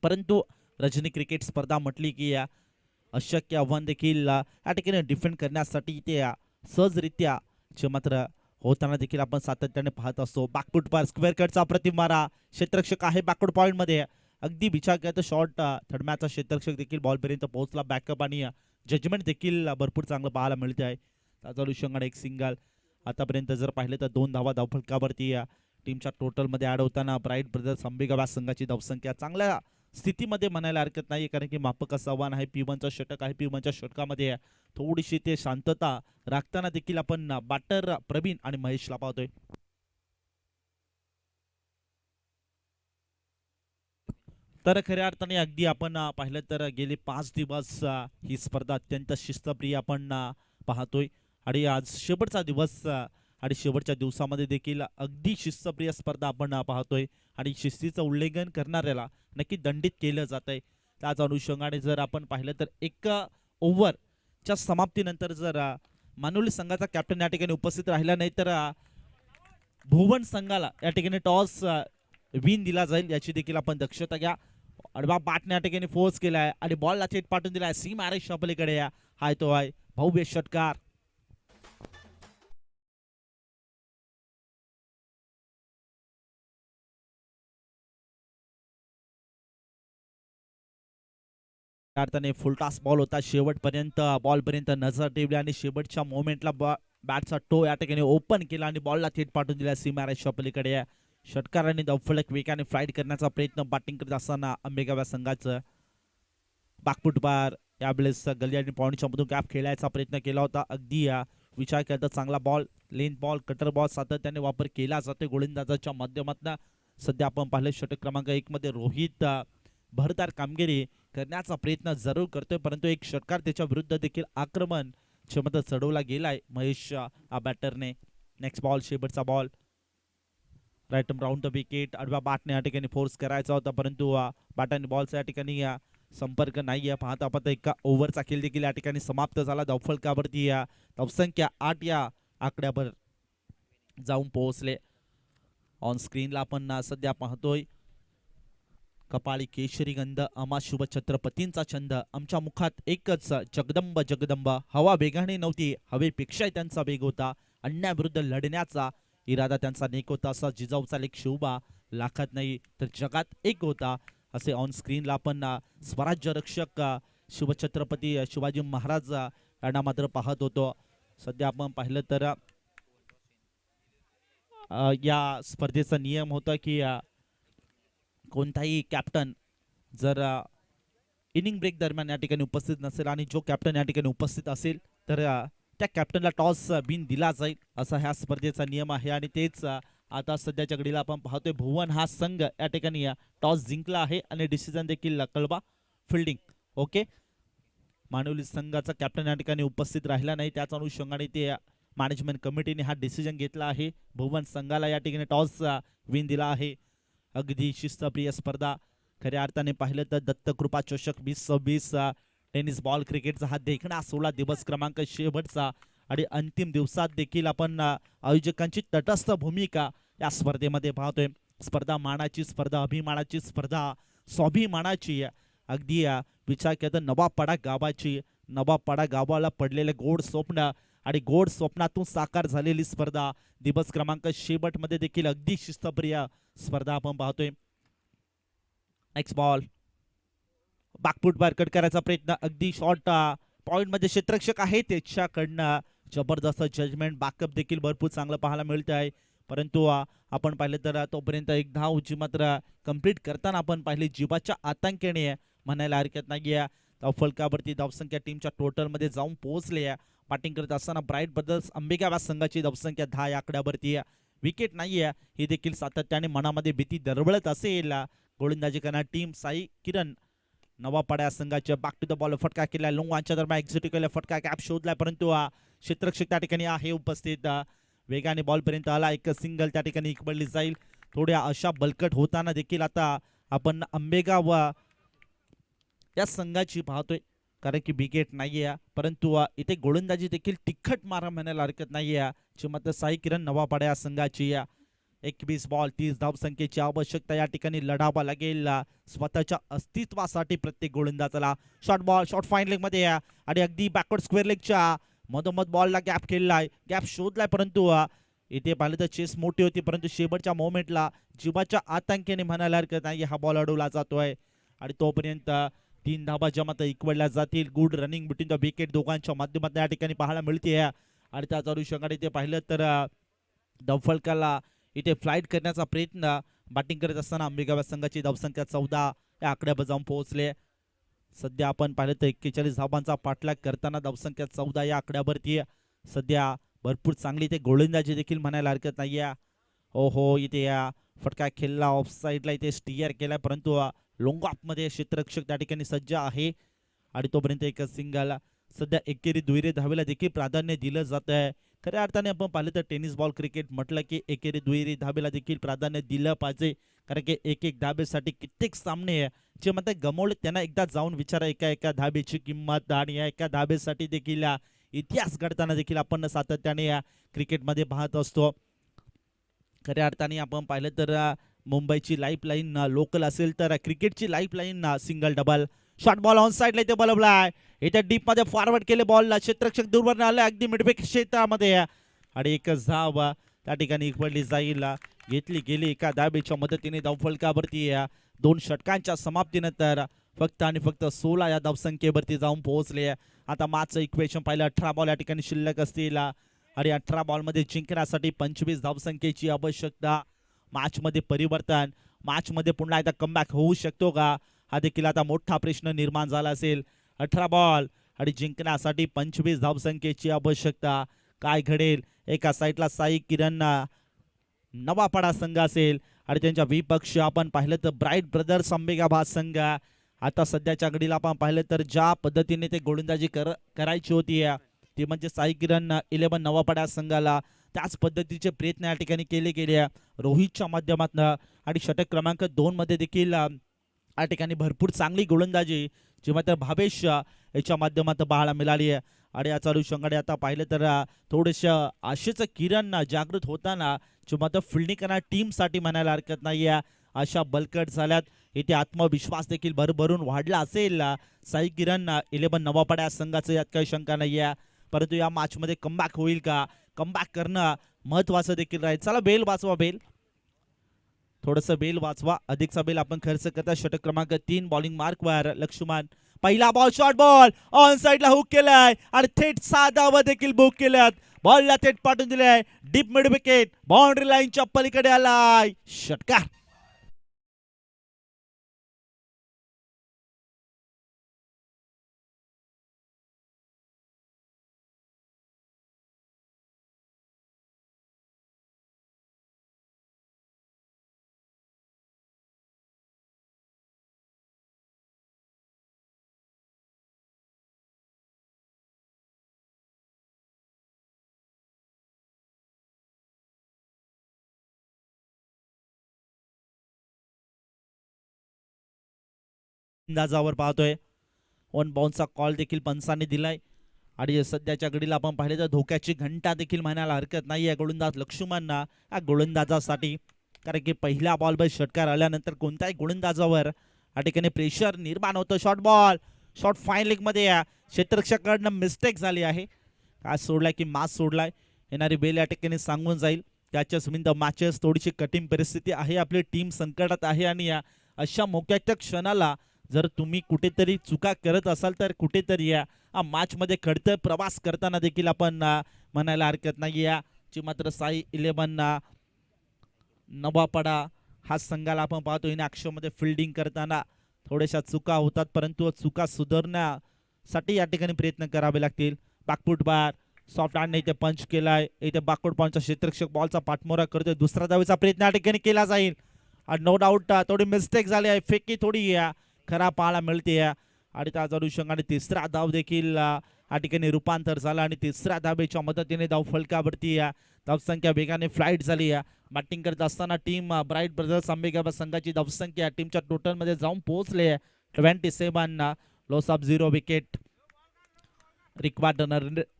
परंतु रजनी क्रिकेट स्पर्धा म्हटली की अशक्य आव्हान देखील या ठिकाणी डिफेंड करण्यासाठी ते सहजरित्या मात्र होताना देखील आपण सातत्याने पाहत असतो. बॅकफूट पार स्क्वेअर कटचा प्रतिमारा, क्षेत्ररक्षक आहे बॅकवर्ड पॉइंट मध्ये. अगदी विचार केला तर शॉर्ट थर्ड मॅचचा क्षेत्ररक्षक देखील बॉलपर्यंत पोहोचला. बॅकअप आणि जजमेंट देखील भरपूर चांगलं पाहायला मिळते आहे. त्याचा अनुषंगाने एक सिंगल. आतापर्यंत जर पाहिलं तर 2 धावा धावफलकावरती टीमच्या टोटलमध्ये ॲड होताना ब्राईट ब्रदर्स आंबेगाव संघाची धावसंख्या चांगल्या स्थितीमध्ये म्हणायला हरकत नाही, कारण की माफक असं आव्हान आहे. P1चा षटक आहे. P1च्या षटकामध्ये थोडीशी ते शांतता राखताना देखील आपण बॅटर प्रवीण आणि महेशला पाहतोय. तर खऱ्या अर्थाने अगदी आपण पाहिलं तर गेले 5 दिवस ही स्पर्धा अत्यंत शिस्तप्रिय आपण पाहतोय आणि आज शेवटचा दिवस आणि शेवटच्या दिवसामध्ये देखील अगदी शिस्तप्रिय स्पर्धा आपण पाहतोय आणि शिस्तीचं उल्लंघन करणाऱ्याला नक्की दंडित केलं जात आहे. त्याच अनुषंगाने जर आपण पाहिलं तर 1 ओव्हरच्या समाप्तीनंतर जर मानवली संघाचा कॅप्टन या ठिकाणी उपस्थित राहिला नाही तर भुवन संघाला या ठिकाणी टॉस विन दिला जाईल, याची देखील आपण दक्षता घ्या. अडवा बॅटने या ठिकाणी फोर्स केलाय आणि बॉलला थेट पाठवून दिलाय सीम आरेशच्या पलीकडे. हाय तो आहे भव्य षटकार. अर्थाने फुलटास बॉल होता. शेवटपर्यंत बॉलपर्यंत नजर ठेवली आणि शेवटच्या मोमेंटला बॅटचा टो या ठिकाणी ओपन केला आणि बॉलला थेट पाठवून दिला सीम आरेशच्या पलीकडे. षटकाराने धावफलक वेगाने फ्लाईट करण्याचा प्रयत्न बॅटिंग करत असताना आंबेगाव संघाचं बॅकफूट बार यावेळेस गली आणि पॉईंटच्या मधून गॅप खेळायचा प्रयत्न केला होता. अगदी विचार केला तर चांगला बॉल, लेन बॉल, कटर बॉल सातत्याने वापर केला जातो गोलंदाजाच्या माध्यमातून. सध्या आपण पाहिलं षटक क्रमांक 1 मध्ये रोहित भरदार कामगिरी करण्याचा प्रयत्न जरूर करतोय, परंतु एक षटकार त्याच्या विरुद्ध देखील आक्रमण क्षमता चढवला गेलाय महेश बॅटरने. नेक्स्ट बॉल, शेवटचा ball, right round the wicket. आडव्या बॅटने या ठिकाणी फोर्स करायचा होता, परंतु बॅटने बॉलचा या ठिकाणी संपर्क नाहीये. पाहता पाहता 1 ओव्हरचा खेळ देखील या ठिकाणी समाप्त झाला. धावफलकावरती धावसंख्या 8 या आकड्यावर जाऊन पोहोचले. ऑन स्क्रीनला आपण सध्या पाहतोय कपाळी केशरी गंध अमा शुभ छत्रपतींचा छंद. आमच्या मुखात एकच जगदंब जगदंब. हवा वेगाने नव्हती, हवेपेक्षाही त्यांचा वेग होता. अन्यायाविरुद्ध लढण्याचा इरादा त्यांचा नेक होता. असा जिजाऊचा लेख शिवबा लाखात नाही तर जगात एक होता, असे ऑन स्क्रीनला आपण स्वराज्य रक्षक शिवछत्रपती शिवाजी महाराज यांना मात्र पाहत होतो. सध्या आपण पाहिलं तर या स्पर्धेचा नियम होता की कोणताही कॅप्टन जर इनिंग ब्रेक दरम्यान या ठिकाणी उपस्थित नसेल आणि जो कॅप्टन या ठिकाणी उपस्थित असेल तर त्या कॅप्टनला टॉस बिन दिला जाईल, असा ह्या स्पर्धेचा नियम आहे. आणि तेच आता सध्याच्या घडीला आपण पाहतोय. भुवन हा संघ या ठिकाणी टॉस जिंकला आहे आणि डिसिजन देखील कळवा फिल्डिंग. ओके, मानवली संघाचा कॅप्टन या ठिकाणी उपस्थित राहिला नाही, त्याच अनुषंगाने ते मॅनेजमेंट कमिटीने हा डिसिजन घेतला आहे. भुवन संघाला या ठिकाणी टॉस विन दिला आहे. अगदी शिस्तप्रिय स्पर्धा. खऱ्या अर्थाने पाहिलं तर दत्तकृपा चषक 2026 टेनिस बॉल क्रिकेटचा हा देखणा 16 दिवस क्रमांक शेवटचा आणि अंतिम दिवसात देखील आपण आयोजकांची तटस्थ भूमिका या स्पर्धेमध्ये पाहतोय. स्पर्धा मानाची स्पर्धा, अभिमानाची स्पर्धा, स्वाभिमानाची. अगदी विचार केला तर नवापाडा गावाची, नवापाडा गावाला पडलेले गोड स्वप्न आणि गोड स्वप्नातून साकार झालेली स्पर्धा. दिवस क्रमांक शेवटमध्ये देखील अगदी शिस्तप्रिय स्पर्धा आपण पाहतोय. नेक्स्ट बॉल, बॅकफूट बार कट करायचा प्रयत्न, अगदी शॉर्ट पॉइंट मध्ये क्षेत्ररक्षक आहे त्याच्याकडनं जबरदस्त जजमेंट. बॅकअप देखील भरपूर चांगलं पाहायला मिळत आहे. परंतु आपण पाहिलं तर तोपर्यंत एक धाव जी मात्र कंप्लीट करताना आपण पाहिली जिवाच्या आतंकाने म्हणायला हरकत नाहीये. फलकावरती धावसंख्या टीमच्या टोटलमध्ये जाऊन पोहोचली आहे. बॅटिंग करत असताना ब्राईट ब्रदर्स अंबेगाव संघाची धावसंख्या 10 या आकड्यावरती विकेट नाहीये. ही देखील सातत्याने मनामध्ये भीती दरवळत असेल. गोलंदाजी करणार टीम साई किरण नवापाड्या संघाच्या बॅक टू द बॉल फटका केला. लोंगांच्या दरम्यान एक्झिक्यूट केला फटका कॅप शोधलाय, परंतु क्षेत्ररक्षक त्या ठिकाणी आहे उपस्थित. वेगाने बॉल पर्यंत आला. एक सिंगल त्या ठिकाणी इकबडली जाईल. थोड्या अशा बलकट होताना देखील आता आपण अंबेगाव या संघाची पाहतोय, कारण की विकेट नाहीये. परंतु इथे गोलंदाजी देखील तिखट मारा म्हणायला हरकत नाहीये. जी मात्र साई किरण नवापाड्या या संघाची 21 बॉल 30 धावसंख्येची आवश्यकता या ठिकाणी लढावा लागेल स्वतःच्या अस्तित्वासाठी प्रत्येक गोलंदाजाला. Short ball short fine leg मध्ये आणि अगदी बॅकवर्ड स्क्वेअर लेगच्या मधोमध बॉलला गॅप केलाय, गॅप शोधलाय, परंतु इथे पाहिलं तर चेस मोठी होती, परंतु शेवटच्या मोमेंटला जीवाच्या आतंकाने म्हणायला हरकत नाही हा बॉल अडवला जातोय. आणि तोपर्यंत 3 धाबा ज्या मात्र इक्वडल्या जातील. Good running between the wicket दोघांच्या माध्यमातून या ठिकाणी पाहायला मिळते. आणि त्याच अनुषंगाने इथे पाहिलं तर धावफलकाला इथे फ्लाईट करण्याचा प्रयत्न बॅटिंग करत असताना अंबेगाव संघाची धावसंख्या 14 या आकड्यावर जाऊन पोहोचले. सध्या आपण पाहिलं तर 41 धावांचा पाठलाग करताना धावसंख्या 14 या आकड्यावरती सध्या भरपूर चांगली इथे गोलंदाजी देखील म्हणायला हरकत नाहीये. हो इथे या फटका खेळला ऑफ साईडला इथे स्टियर केलाय, परंतु लॉंग ऑफ मध्ये क्षेत्ररक्षक त्या ठिकाणी सज्ज आहे. आणि तोपर्यंत एक सिंगल. सध्या एकेरी दुहेरी धावेला देखील प्राधान्य दिलं जात आहे. खऱ्या अर्थाने आपण पाहिलं तर टेनिस बॉल क्रिकेट म्हटलं की एकेरी दुहेरी धावेला देखील प्राधान्य दिलं पाहिजे, कारण की एक एक धाबेसाठी कित्येक सामने जे मात्र गमावले त्यांना एकदा जाऊन विचारा एका एका धाबेची किंमत. आणि या एका धाबेसाठी देखील इतिहास घडताना देखील आपण सातत्याने या क्रिकेटमध्ये पाहत असतो. खऱ्या अर्थाने आपण पाहिलं तर मुंबईची लाईफलाईन लोकल असेल तर क्रिकेटची lifeline single double. Short ball on साईडला इथे बलवलाय, इथे डीप मध्ये फॉरवर्ड केले बॉलला, क्षेत्ररक्षक दूरवर आले अगदी मिडबेक क्षेत्रामध्ये आणि एक धाव त्या ठिकाणी इकवडली जाईल. घेतली गेली एका धाबेच्या मदतीने धावफलकावरती 2 षटकांच्या समाप्तीनंतर फक्त आणि फक्त 16 या धावसंख्येवरती जाऊन पोहोचले. आता मागचं इक्वेशन पाहिलं 18 बॉल या ठिकाणी शिल्लक असतील आणि 18 बॉलमध्ये जिंकण्यासाठी 25 धावसंख्येची आवश्यकता. मॅच मध्ये परिवर्तन, मॅच मध्ये पुन्हा एकदा कमबॅक होऊ शकतो का, हा देखील आता मोठा प्रश्न निर्माण झाला असेल. 18 बॉल आणि जिंकण्यासाठी 25 धावसंख्येची आवश्यकता. काय घडेल. एका साईडला साई किरण नवापाडा संघ असेल आणि त्यांच्या विपक्ष आपण पाहिलं तर ब्राईट ब्रदर्स अंबेगाव संघ. आता सध्याच्या घडीला आपण पाहिलं तर ज्या पद्धतीने ते गोलंदाजी करायची होती ती म्हणजे साई किरण 11 नवापाडा संघाला त्याच पद्धतीचे प्रयत्न या ठिकाणी केले गेले रोहितच्या माध्यमातून. आणि षटक क्रमांक 2 मध्ये देखील या ठिकाणी भरपूर चांगली गोलंदाजी जी मात्र भावेश याच्या माध्यमातून पाहायला मिळाली आहे. आणि याचा अनुषंगाने आता पाहिलं तर थोडंसं आशेचं किरण जागृत होताना जे मात्र फिल्डिंग करणार टीमसाठी म्हणायला हरकत नाही आहे. अशा बलकट झाल्यात, इथे आत्मविश्वास देखील भरभरून वाढला असेल साई किरण 11 नवापाड्या संघाचं, यात काही शंका नाही आहे. परंतु या मॅच मध्ये कमबॅक होईल का, कमबॅक करणं महत्वाचं देखील राहील. चला बेल वाचवा, बेल थोडंसं बेल वाचवा. अधिकचा बेल आपण खर्च करता. षटक क्रमांक 3 बॉलिंग मार्कवर लक्ष्मण. पहिला बॉल शॉर्ट बॉल ऑन साइडला हुक केलाय आणि थेट 6 धावा देखील बुक केल्यात. बॉलला थेट पाठवून दिलाय डीप मिड विकेट, बाउंड्री लाईनच्या पलीकडे आलाय षटकार. अंदाजावर पाहतोय 1 बाउन्सचा कॉल देखील पंचांनी दिलाय. आणि सध्याच्या घडीला आपण पाहिले तर धोक्याची घंटा देखील म्हणायला हरकत नाही आहे गोलंदाज लक्ष्मणना या गोलंदाजासाठी, कारण की पहिल्या बॉलवर षटकार आल्यानंतर कोणत्याही गोलंदाजावर या ठिकाणी प्रेशर निर्माण होतं. Short ball short fine leg मध्ये क्षेत्ररक्षकाकडनं मिस्टेक झाली आहे. काय सोडलाय की मास सोडलाय, येणारी बेल या ठिकाणी सांगून जाईल. त्याच्याच विन द मॅचेस थोडीशी कठीण परिस्थिती आहे, आपली टीम संकटात आहे. आणि अशा मोक्याच्या क्षणाला जर तुम्ही कुठेतरी चुका करत असाल तर कुठेतरी या मॅच मध्ये खडतर प्रवास करताना देखील आपण म्हणायला हरकत नाही. जी मात्र साई 11 नवापडा हा संघाला आपण पाहतो इन मध्ये फिल्डिंग करताना थोड्याशा चुका होतात, परंतु चुका सुधारण्यासाठी या ठिकाणी प्रयत्न करावे लागतील. बॅकफूट बार सॉफ्ट हँड इथे पंच केलाय, इथे बॅकफूट पॉईंटचा क्षेत्ररक्षक बॉलचा पाठमोरा करतोय. दुसरा धावेचा प्रयत्न या ठिकाणी केला जाईल. नो डाऊट थोडी मिस्टेक झाली आहे, फेकी थोडी खरा पाहायला मिळते आणि त्याच अनुषंगाने तिसरा धाव देखील या ठिकाणी रूपांतर झालं आणि तिसऱ्या धावेच्या मदतीने धाव फलकावरती धावसंख्या वेगाने फ्लाईट झाली. बॅटिंग करत असताना टीम ब्राईट ब्रदर्स आंबेगाव संघाची धावसंख्या टीमच्या टोटल मध्ये जाऊन पोहोचले 27 loss of 0 wicket. Required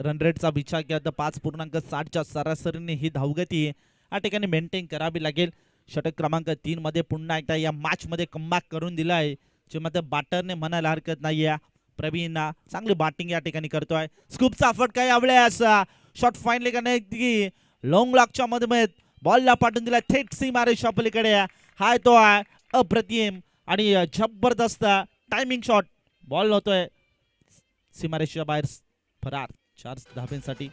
run रेटचा विचार केला तर 5.60च्या सरासरीने ही धावगती या ठिकाणी मेंटेन करावी लागेल. षटक क्रमांक 3 मध्ये पुन्हा एकदा या मॅच मध्ये कमबॅक करून दिला आहे, जे मध्ये बॅटरने म्हणायला हरकत नाहीये. प्रवीण चांगली बॅटिंग या ठिकाणी करतोय. स्कूपचा फटका यावेळेस शॉट फाईनली करण्याची लॉंग लॉकच्या मध्ये बॉलला पाठवून दिला थेट सीमारेषा पलीकडे. हाय तो आहे अप्रतिम आणि जबरदस्त टायमिंग शॉट. बॉल होतोय सीमारेषेच्या बाहेर फरार 4 धाब्यांसाठी.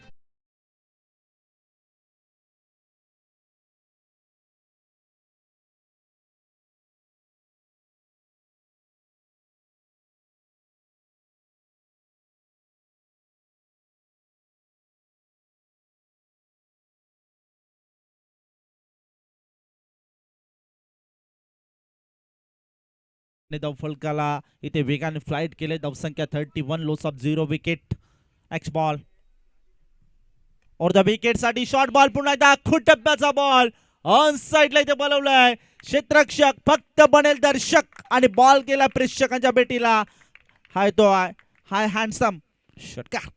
धाव फलकाला इथे वेगाने फ्लाइट केले. धावसंख्या 31 loss of 0 wicket. Next ball और द विकेट साठी शॉर्ट बॉल पुन्हा एकदा खुटप्प्याचा बॉल ऑन साइडला इथे बोलवलाय. क्षेत्ररक्षक फक्त बनेल दर्शक आणि बॉल केला प्रेक्षकांच्या भेटीला. हाय तो हाय हँडसम षटकार.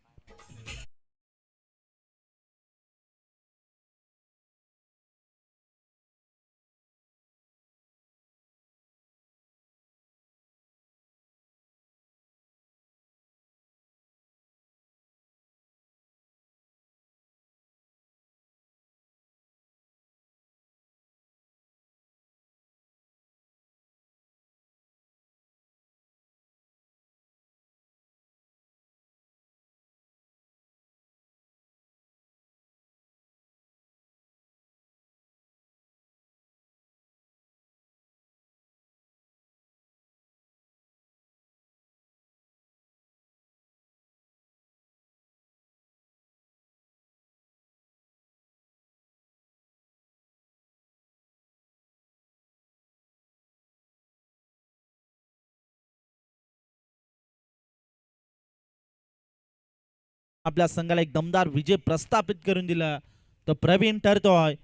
आपल्या संघाला एक दमदार विजय प्रस्थापित करून दिला तर प्रवीण ठरतोय